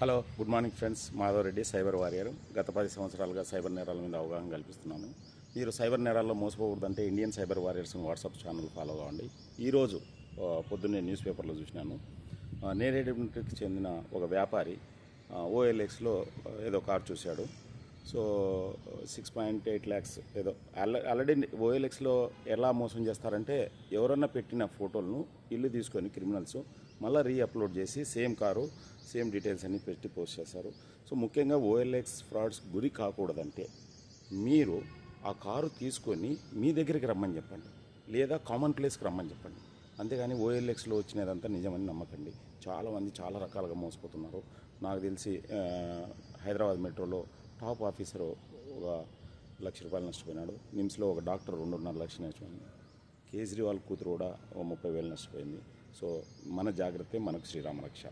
Hello, good morning friends. Madhava Reddy, cyber warrior. గత 10 సంవత్సరాలుగా cyber నేరాల మీద అవగాహన కల్పిస్తున్నాను. మీరు సైబర్ నేరాల్లో మోసపోకూడదంటే Indian cyber warriors WhatsApp channel follow కావండి. ఈరోజు పొద్దున్నే న్యూస్ పేపర్లో చూసినాను. నేరేడుకి చెందిన ఒక వ్యాపారి ఓఎల్ఎక్స్లో ఏదో కార్ చూశాడు. సో 6.8 lakhs ఏదో ఆల్రెడీ ఓఎల్ఎక్స్లో ఎలా మోసం చేస్తారంటే, ఎవరన్నా పెట్టిన ఫోటోలను ఇల్లు తీసుకొని క్రిమినల్స్ మళ్ళీ అప్లోడ్ చేసి సేమ్ కారు సేమ్ డీటెయిల్స్ అన్నీ పెట్టి పోస్ట్ చేస్తారు. సో ముఖ్యంగా ఓఎల్ఎక్స్ ఫ్రాడ్స్ గురి కాకూడదంటే మీరు ఆ కారు తీసుకొని మీ దగ్గరికి రమ్మని చెప్పండి, లేదా కామన్ ప్లేస్కి రమ్మని చెప్పండి. అంతేగాని ఓఎల్ఎక్స్లో వచ్చినదంతా నిజమని నమ్మకండి. చాలామంది చాలా రకాలుగా మోసపోతున్నారు. నాకు తెలిసి హైదరాబాద్ మెట్రోలో టాప్ ఆఫీసరు ఒక ₹1,00,000 నష్టపోయినాడు. నిమ్స్లో ఒక డాక్టర్ 2.5 లక్షలు నష్టపోయింది. కేజ్రీవాల్ కూతురు కూడా 30,000 నష్టపోయింది. సో మన జాగ్రత్తే మనకు శ్రీరామ రక్ష.